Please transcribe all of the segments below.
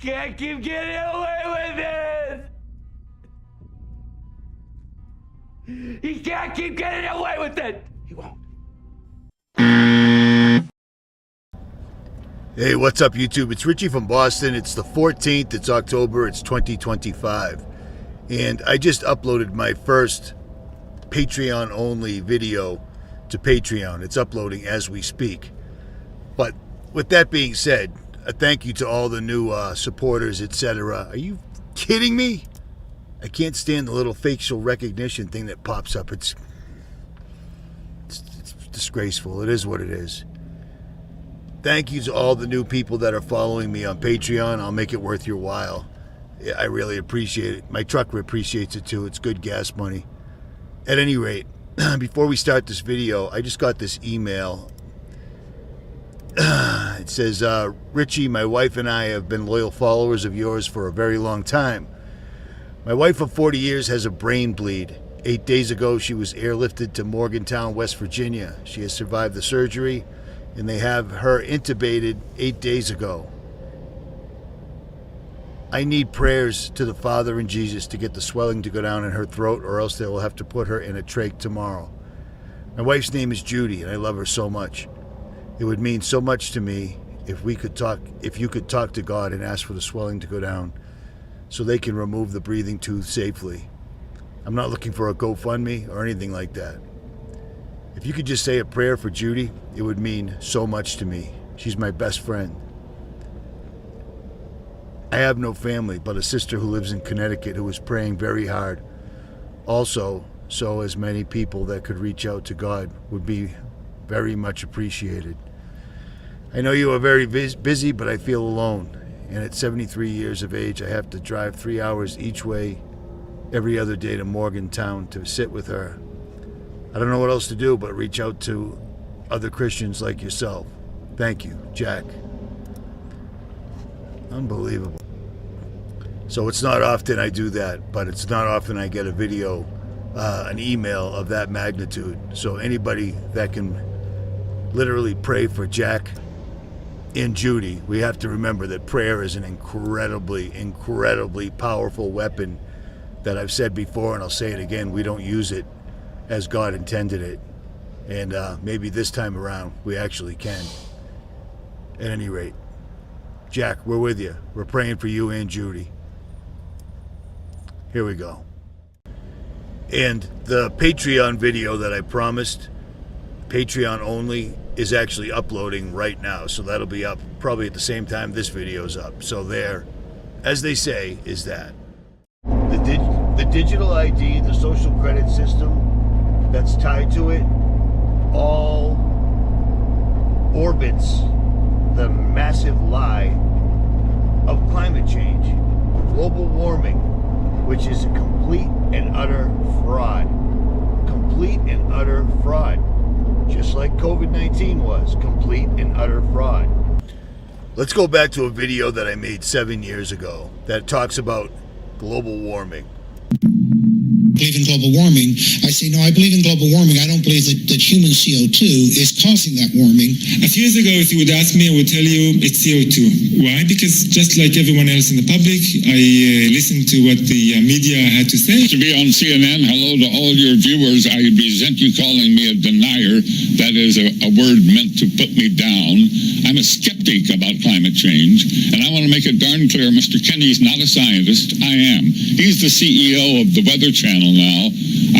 can't keep getting away with this! He can't keep getting away with it! He won't. Hey, what's up, YouTube? It's Richie from Boston. It's the 14th. It's October. It's 2025. And I just uploaded my first Patreon-only video to Patreon. It's uploading as we speak. But with that being said, a thank you to all the new supporters, etc. Are you kidding me? I can't stand the little facial recognition thing that pops up. It's disgraceful. It is what it is. Thank you to all the new people that are following me on Patreon. I'll make it worth your while. I really appreciate it. My truck appreciates it too. It's good gas money. At any rate, before we start this video, I just got this email. It says, Richie, my wife and I have been loyal followers of yours for a very long time. My wife of 40 years has a brain bleed. 8 days ago, she was airlifted to Morgantown, West Virginia. She has survived the surgery, and they have her intubated 8 days ago. I need prayers to the Father and Jesus to get the swelling to go down in her throat, or else they will have to put her in a trach tomorrow. My wife's name is Judy, and I love her so much. It would mean so much to me if you could talk to God and ask for the swelling to go down so they can remove the breathing tube safely. I'm not looking for a GoFundMe or anything like that. If you could just say a prayer for Judy, it would mean so much to me. She's my best friend. I have no family but a sister who lives in Connecticut who is praying very hard. Also, so as many people that could reach out to God would be very much appreciated. I know you are very busy, but I feel alone. And at 73 years of age, I have to drive 3 hours each way every other day to Morgantown to sit with her. I don't know what else to do but reach out to other Christians like yourself. Thank you, Jack. Unbelievable. So it's not often I do that, but it's not often I get a video, an email of that magnitude. So anybody that can literally pray for Jack and Judy, we have to remember that prayer is an incredibly, incredibly powerful weapon that I've said before, and I'll say it again. We don't use it as God intended it. And maybe this time around, we actually can. At any rate, Jack, we're with you. We're praying for you and Judy. Here we go. And the Patreon video that I promised, Patreon only, is actually uploading right now. So that'll be up probably at the same time this video's up. So there, as they say, is that. The digital ID, the social credit system that's tied to it, all orbits the massive lie of climate change, global warming, which is a complete and utter fraud. Complete and utter fraud. Just like COVID-19 was, complete and utter fraud. Let's go back to a video that I made 7 years ago that talks about global warming. Believe in global warming. I say, no, I believe in global warming. I don't believe that human CO2 is causing that warming. A few years ago, if you would ask me, I would tell you it's CO2. Why? Because just like everyone else in the public, I listened to what the media had to say. To be on CNN, hello to all your viewers. I resent you calling me a denier. That is a word meant to put me down. I'm a skeptic about climate change, and I want to make it darn clear, Mr. Kenny's not a scientist. I am. He's the CEO of the Weather Channel now.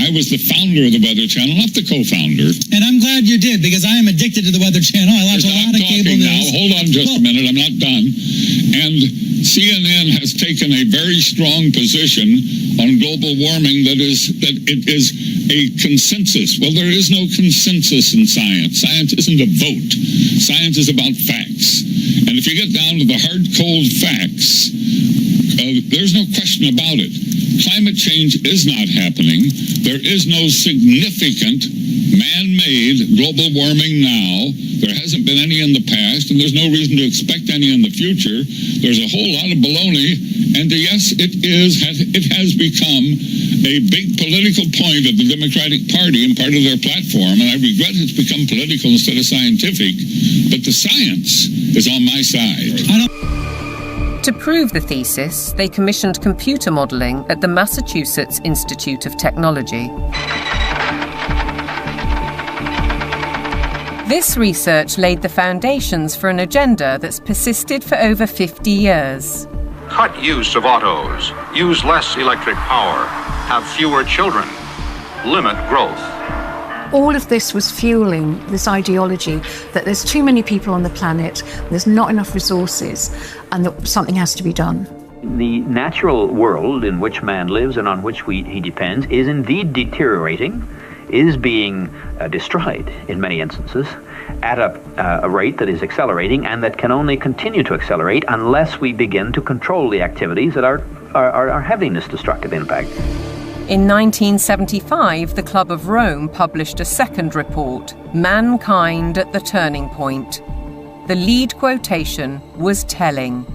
I was the founder of the Weather Channel, not the co-founder. And I'm glad you did, because I am addicted to the Weather Channel. I watch a lot of cable news. Now. Hold on just a minute. I'm not done. And CNN has taken a very strong position on global warming that it is a consensus. Well, there is no consensus in science. Science isn't a vote. Science is about facts. And if you get down to the hard, cold facts, there's no question about it. Climate change is not happening. There is no significant man-made global warming now. There hasn't been any in the past, and there's no reason to expect any in the future. There's a whole lot of baloney, and yes, it has become a big political point of the Democratic Party and part of their platform, and I regret it's become political instead of scientific, but the science is on my side. To prove the thesis, they commissioned computer modelling at the Massachusetts Institute of Technology. This research laid the foundations for an agenda that's persisted for over 50 years. Cut use of autos, use less electric power, have fewer children, limit growth. All of this was fueling this ideology that there's too many people on the planet, there's not enough resources, and that something has to be done. The natural world in which man lives and on which he depends is indeed deteriorating, is being destroyed in many instances at a rate that is accelerating and that can only continue to accelerate unless we begin to control the activities that are having this destructive impact. In 1975, the Club of Rome published a second report, Mankind at the Turning Point. The lead quotation was telling.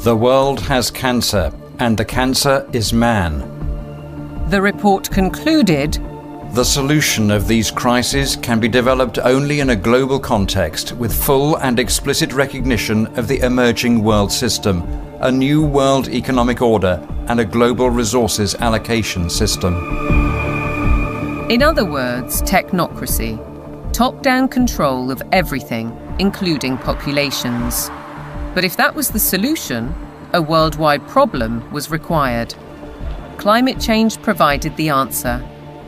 The world has cancer, and the cancer is man. The report concluded, the solution of these crises can be developed only in a global context with full and explicit recognition of the emerging world system, a new world economic order, and a global resources allocation system. In other words, technocracy. Top-down control of everything, including populations. But if that was the solution, a worldwide problem was required. Climate change provided the answer,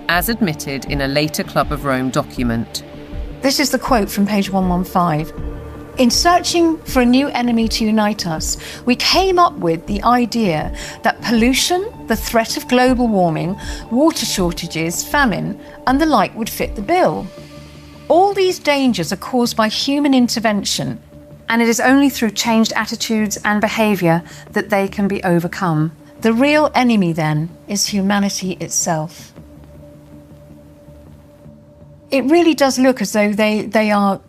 as admitted in a later Club of Rome document. This is the quote from page 115. In searching for a new enemy to unite us, we came up with the idea that pollution, the threat of global warming, water shortages, famine, and the like would fit the bill. All these dangers are caused by human intervention, and it is only through changed attitudes and behaviour that they can be overcome. The real enemy, then, is humanity itself. It really does look as though they are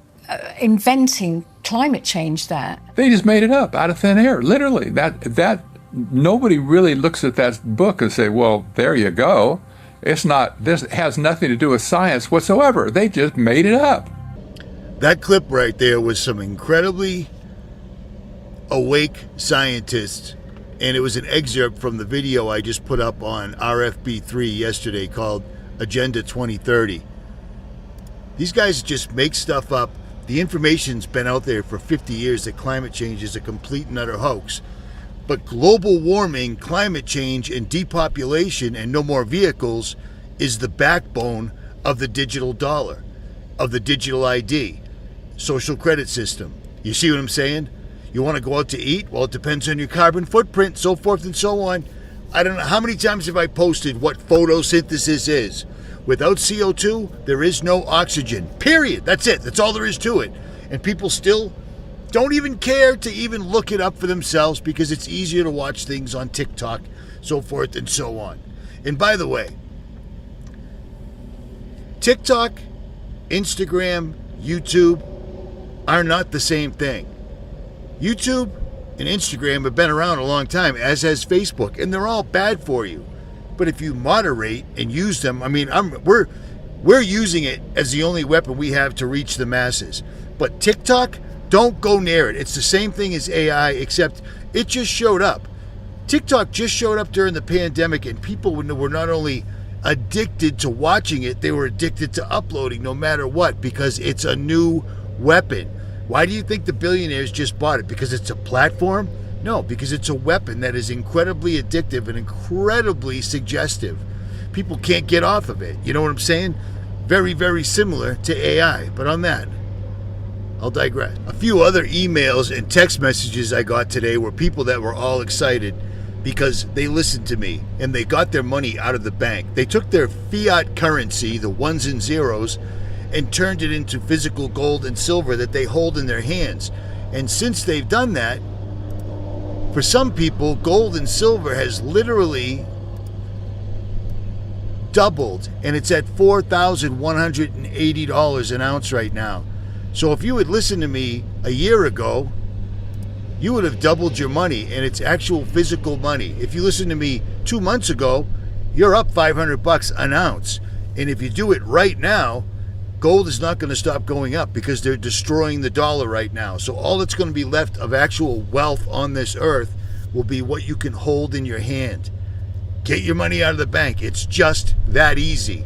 inventing climate change there. They just made it up out of thin air, literally. That nobody really looks at that book and say, well, there you go. It's not, this has nothing to do with science whatsoever. They just made it up. That clip right there was some incredibly awake scientists, and it was an excerpt from the video I just put up on RFB3 yesterday called Agenda 2030. These guys just make stuff up. The information's been out there for 50 years that climate change is a complete and utter hoax. But global warming, climate change, and depopulation and no more vehicles is the backbone of the digital dollar, of the digital ID, social credit system. You see what I'm saying? You want to go out to eat? Well, it depends on your carbon footprint, so forth and so on. I don't know how many times have I posted what photosynthesis is. Without CO2, there is no oxygen. Period. That's it. That's all there is to it. And people still don't even care to even look it up for themselves because it's easier to watch things on TikTok, so forth and so on. And by the way, TikTok, Instagram, YouTube are not the same thing. YouTube and Instagram have been around a long time, as has Facebook, and they're all bad for you. But if you moderate and use them, I mean, we're using it as the only weapon we have to reach the masses. But TikTok, don't go near it. It's the same thing as AI, except it just showed up. TikTok just showed up during the pandemic, and people were not only addicted to watching it, they were addicted to uploading no matter what, because it's a new weapon. Why do you think the billionaires just bought it? Because it's a platform? No, because it's a weapon that is incredibly addictive and incredibly suggestive. People can't get off of it. You know what I'm saying? Very, very similar to AI. But on that, I'll digress. A few other emails and text messages I got today were people that were all excited because they listened to me and they got their money out of the bank. They took their fiat currency, the ones and zeros, and turned it into physical gold and silver that they hold in their hands. And since they've done that, for some people, gold and silver has literally doubled, and it's at $4,180 an ounce right now. So if you had listened to me a year ago, you would have doubled your money, and it's actual physical money. If you listened to me 2 months ago, you're up $500 an ounce. And if you do it right now, gold is not going to stop going up because they're destroying the dollar right now. So all that's going to be left of actual wealth on this earth will be what you can hold in your hand. Get your money out of the bank. It's just that easy.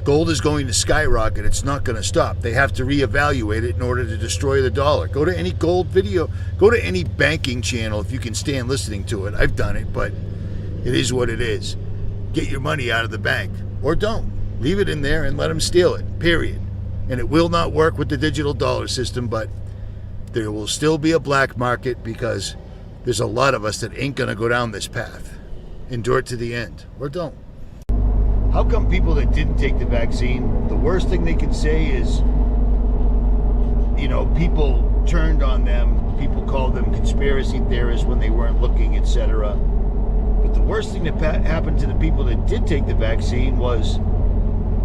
Gold is going to skyrocket. It's not going to stop. They have to reevaluate it in order to destroy the dollar. Go to any gold video. Go to any banking channel if you can stand listening to it. I've done it, but it is what it is. Get your money out of the bank. Or don't. Leave it in there and let them steal it, period. And it will not work with the digital dollar system, but there will still be a black market because there's a lot of us that ain't going to go down this path. Endure it to the end. Or don't. How come people that didn't take the vaccine, the worst thing they can say is, you know, people turned on them, people called them conspiracy theorists when they weren't looking, etc. But the worst thing that happened to the people that did take the vaccine was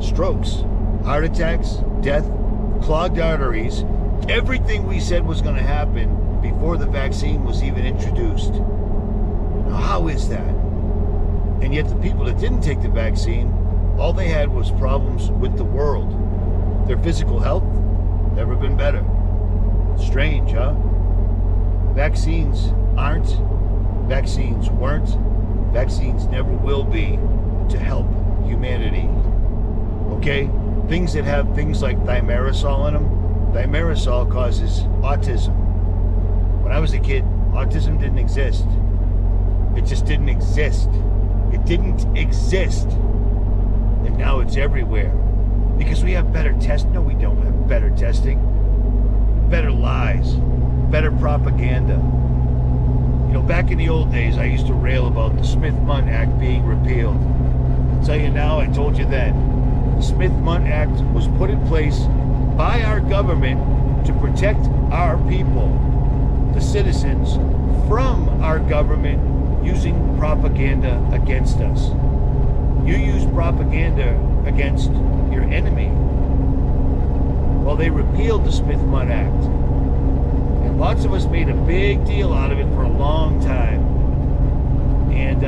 strokes, heart attacks, death, clogged arteries, everything we said was going to happen before the vaccine was even introduced. Now, how is that? And yet the people that didn't take the vaccine, all they had was problems with the world. Their physical health, never been better. Strange, huh? Vaccines aren't, vaccines weren't, vaccines never will be to help humanity. Okay? Things that have things like thimerosal in them, thimerosal causes autism. When I was a kid, autism didn't exist. It just didn't exist. It didn't exist. And now it's everywhere. Because we have better testing. No, we don't have better testing. Better lies. Better propaganda. You know, back in the old days, I used to rail about the Smith-Mundt Act being repealed. I'll tell you now, I told you then. The Smith-Mundt Act was put in place by our government to protect our people, the citizens, from our government using propaganda against us. You use propaganda against your enemy. Well, they repealed the Smith-Mundt Act. And lots of us made a big deal out of it for a long time. And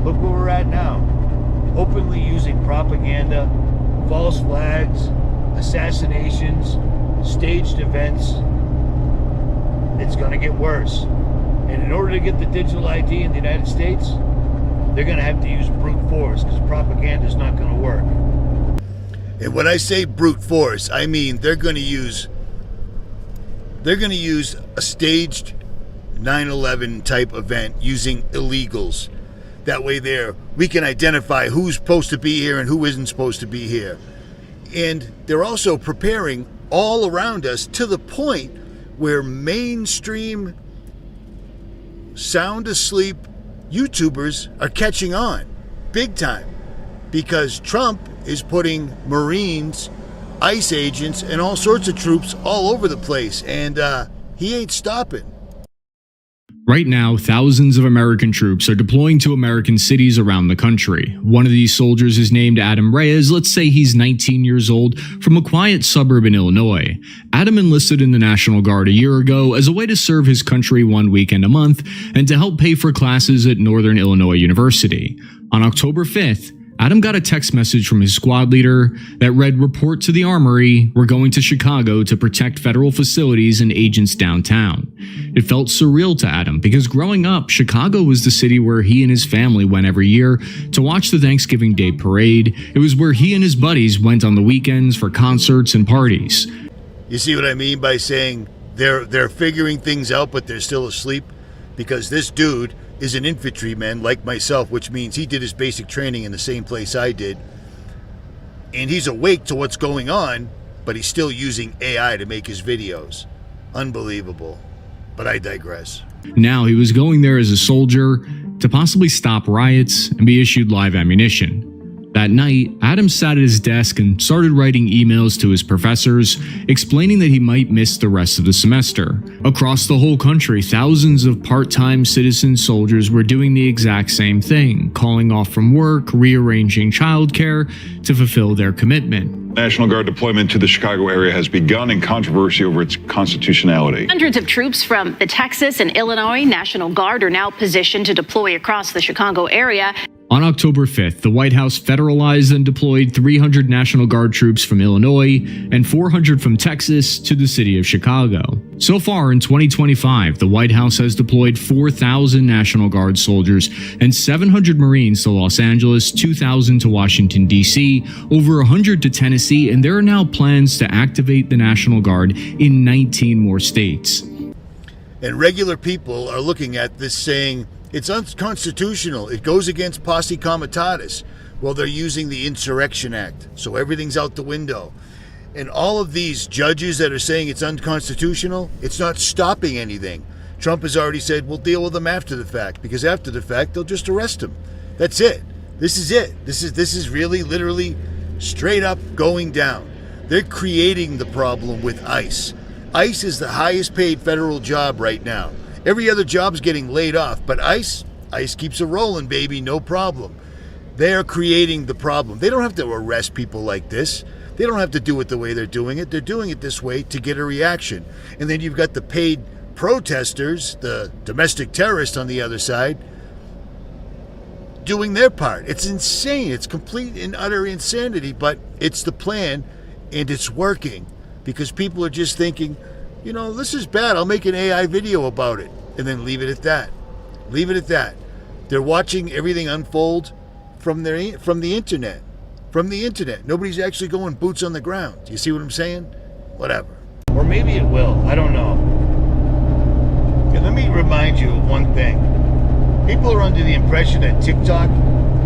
look where we're at now. Openly using propaganda, false flags, assassinations, staged events. It's going to get worse. And in order to get the digital ID in the United States, they're going to have to use brute force because propaganda is not going to work. And when I say brute force, I mean they're going to use a staged 9/11 type event using illegals. That way we can identify who's supposed to be here and who isn't supposed to be here. And they're also preparing all around us to the point where mainstream sound asleep YouTubers are catching on big time because Trump is putting Marines, ICE agents, and all sorts of troops all over the place, and he ain't stopping. Right now, thousands of American troops are deploying to American cities around the country. One of these soldiers is named Adam Reyes. Let's say he's 19 years old, from a quiet suburb in Illinois. Adam enlisted in the National Guard a year ago as a way to serve his country one weekend a month and to help pay for classes at Northern Illinois University. On October 5th, Adam got a text message from his squad leader that read, "Report to the Armory, we're going to Chicago to protect federal facilities and agents downtown." It felt surreal to Adam because growing up, Chicago was the city where he and his family went every year to watch the Thanksgiving Day parade. It was where he and his buddies went on the weekends for concerts and parties. You see what I mean by saying they're figuring things out, but they're still asleep? Because this dude is an infantryman like myself, which means he did his basic training in the same place I did. And he's awake to what's going on, but he's still using AI to make his videos. Unbelievable. But I digress. Now he was going there as a soldier to possibly stop riots and be issued live ammunition. That night, Adam sat at his desk and started writing emails to his professors, explaining that he might miss the rest of the semester. Across the whole country, thousands of part-time citizen soldiers were doing the exact same thing, calling off from work, rearranging childcare to fulfill their commitment. National Guard deployment to the Chicago area has begun in controversy over its constitutionality. Hundreds of troops from the Texas and Illinois National Guard are now positioned to deploy across the Chicago area. On October 5th, the White House federalized and deployed 300 National Guard troops from Illinois and 400 from Texas to the city of Chicago. So far in 2025, the White House has deployed 4,000 National Guard soldiers and 700 Marines to Los Angeles, 2,000 to Washington, D.C., over 100 to Tennessee, and there are now plans to activate the National Guard in 19 more states. And regular people are looking at this saying, it's unconstitutional. It goes against posse comitatus. Well, they're using the Insurrection Act, so everything's out the window. And all of these judges that are saying it's unconstitutional, it's not stopping anything. Trump has already said we'll deal with them after the fact, because after the fact they'll just arrest him. That's it. This is it. This is really literally straight up going down. They're creating the problem with ICE. ICE is the highest paid federal job right now. Every other job's getting laid off, but ICE keeps it rolling, baby, no problem. They're creating the problem. They don't have to arrest people like this. They don't have to do it the way they're doing it. They're doing it this way to get a reaction. And then you've got the paid protesters, the domestic terrorists on the other side, doing their part. It's insane. It's complete and utter insanity, but it's the plan, and it's working because people are just thinking, you know, this is bad. I'll make an AI video about it and then leave it at that. Leave it at that. They're watching everything unfold from the internet. From the internet. Nobody's actually going boots on the ground. You see what I'm saying? Whatever. Or maybe it will. I don't know. Okay, let me remind you of one thing. People are under the impression that TikTok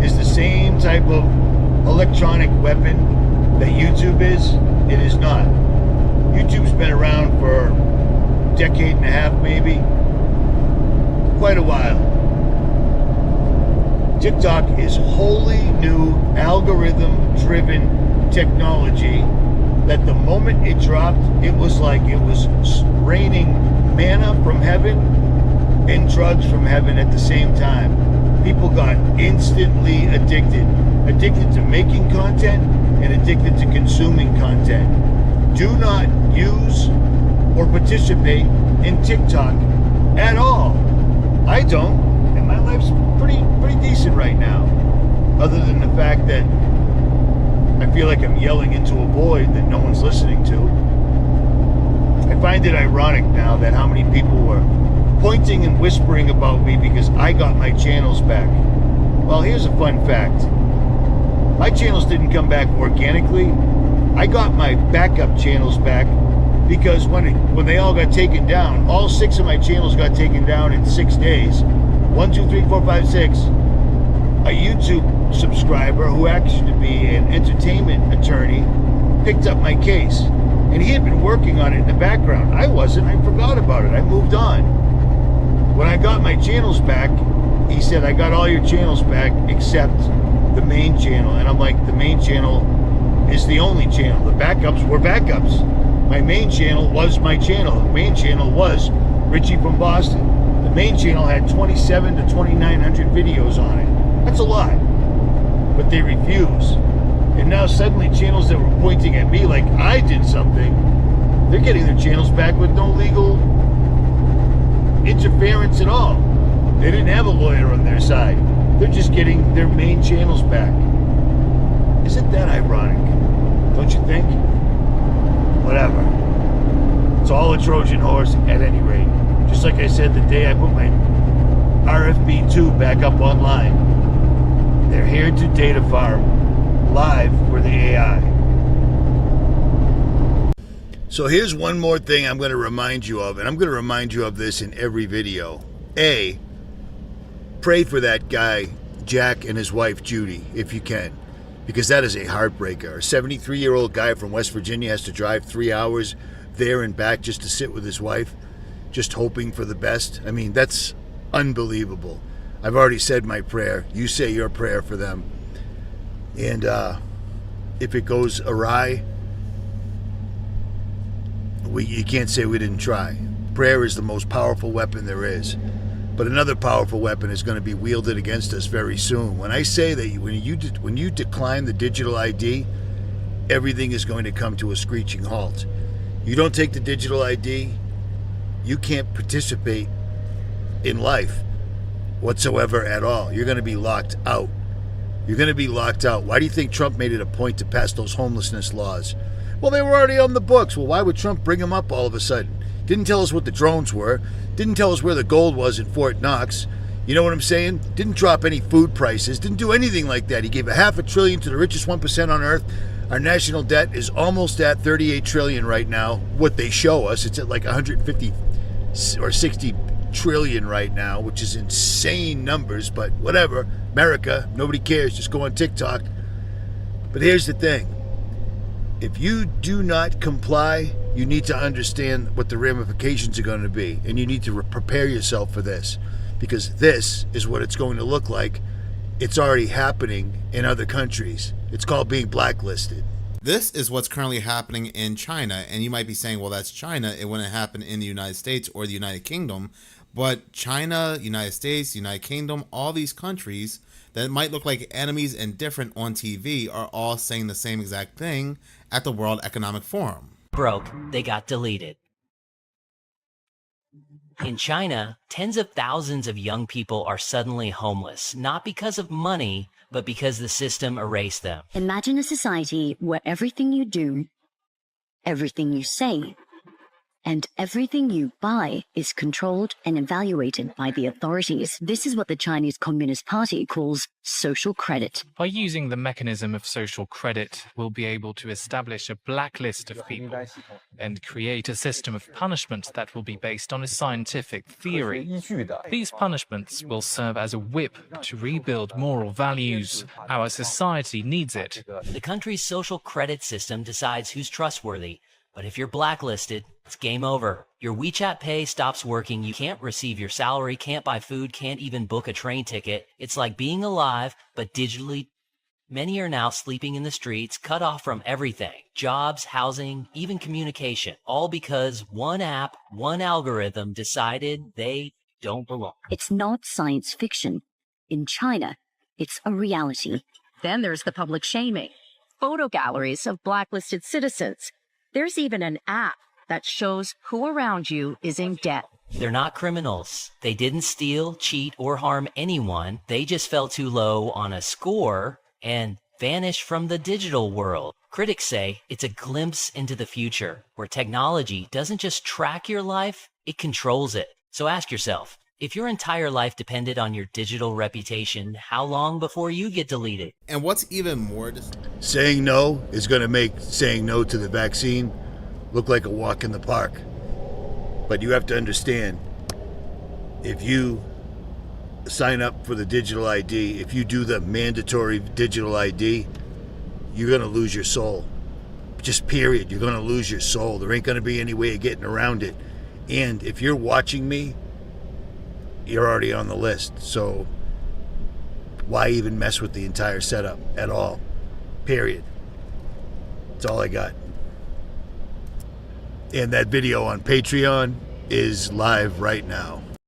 is the same type of electronic weapon that YouTube is. It is not. YouTube's been around for a decade and a half, maybe. Quite a while. TikTok is wholly new algorithm-driven technology that the moment it dropped, it was like it was raining manna from heaven and drugs from heaven at the same time. People got instantly addicted. Addicted to making content and addicted to consuming content. Do not use or participate in TikTok at all. I don't, and my life's pretty decent right now. Other than the fact that I feel like I'm yelling into a void that no one's listening to. I find it ironic now that how many people were pointing and whispering about me because I got my channels back. Well, here's a fun fact. My channels didn't come back organically. I got my backup channels back because when they all got taken down, all 6 of my channels got taken down in 6 days. 1, 2, 3, 4, 5, 6. A YouTube subscriber who happens to be an entertainment attorney picked up my case. And he had been working on it in the background. I wasn't. I forgot about it. I moved on. When I got my channels back, he said, I got all your channels back except the main channel. And I'm like, the main channel is the only channel. The backups were backups. My main channel was my channel. The main channel was Richie from Boston. The main channel had 27 to 2,900 videos on it. That's a lot. But they refuse. And now suddenly channels that were pointing at me like I did something, they're getting their channels back with no legal interference at all. They didn't have a lawyer on their side. They're just getting their main channels back. Isn't that ironic? Don't you think? Whatever. It's all a Trojan horse at any rate. Just like I said the day I put my RFB2 back up online. They're here to data farm live for the AI. So here's one more thing I'm going to remind you of, and I'm going to remind you of this in every video. A, pray for that guy, Jack, and his wife, Judy, if you can. Because that is a heartbreaker. A 73-year-old guy from West Virginia has to drive 3 hours there and back just to sit with his wife, just hoping for the best. I mean, that's unbelievable. I've already said my prayer. You say your prayer for them. And if it goes awry, you can't say we didn't try. Prayer is the most powerful weapon there is. But another powerful weapon is going to be wielded against us very soon. When I say that when you decline the digital ID, everything is going to come to a screeching halt. You don't take the digital ID, you can't participate in life whatsoever at all. You're going to be locked out. You're going to be locked out. Why do you think Trump made it a point to pass those homelessness laws? Well, they were already on the books. Well, why would Trump bring them up all of a sudden? Didn't tell us what the drones were. Didn't tell us where the gold was in Fort Knox. You know what I'm saying? Didn't drop any food prices. Didn't do anything like that. He gave $500 billion to the richest 1% on earth. Our national debt is almost at $38 trillion right now. What they show us, it's at like 150 or 60 trillion right now, which is insane numbers, but whatever. America, nobody cares. Just go on TikTok. But here's the thing. If you do not comply, you need to understand what the ramifications are going to be, and you need to prepare yourself for this, because this is what it's going to look like. It's already happening in other countries. It's called being blacklisted. This is what's currently happening in China, and you might be saying, well, that's China. It wouldn't happen in the United States or the United Kingdom. But China, United States, United Kingdom, all these countries that might look like enemies and different on TV are all saying the same exact thing at the World Economic Forum. Broke, they got deleted. In China, tens of thousands of young people are suddenly homeless, not because of money, but because the system erased them. Imagine a society where everything you do, everything you say, and everything you buy is controlled and evaluated by the authorities. This is what the Chinese Communist Party calls social credit. By using the mechanism of social credit, we'll be able to establish a blacklist of people and create a system of punishment that will be based on a scientific theory. These punishments will serve as a whip to rebuild moral values. Our society needs it. The country's social credit system decides who's trustworthy. But if you're blacklisted, it's game over. Your WeChat Pay stops working, you can't receive your salary, can't buy food, can't even book a train ticket. It's like being alive, but digitally. Many are now sleeping in the streets, cut off from everything. Jobs, housing, even communication. All because one app, one algorithm decided they don't belong. It's not science fiction. In China, it's a reality. Then there's the public shaming. Photo galleries of blacklisted citizens. There's even an app that shows who around you is in debt. They're not criminals. They didn't steal, cheat, or harm anyone. They just fell too low on a score and vanished from the digital world. Critics say it's a glimpse into the future, where technology doesn't just track your life, it controls it. So ask yourself, if your entire life depended on your digital reputation, how long before you get deleted? And what's even more... Saying no is going to make saying no to the vaccine look like a walk in the park. But you have to understand, if you sign up for the digital ID, if you do the mandatory digital ID, you're going to lose your soul. Just period. You're going to lose your soul. There ain't going to be any way of getting around it. And if you're watching me, you're already on the list. So why even mess with the entire setup at all? Period. That's all I got. And that video on Patreon is live right now.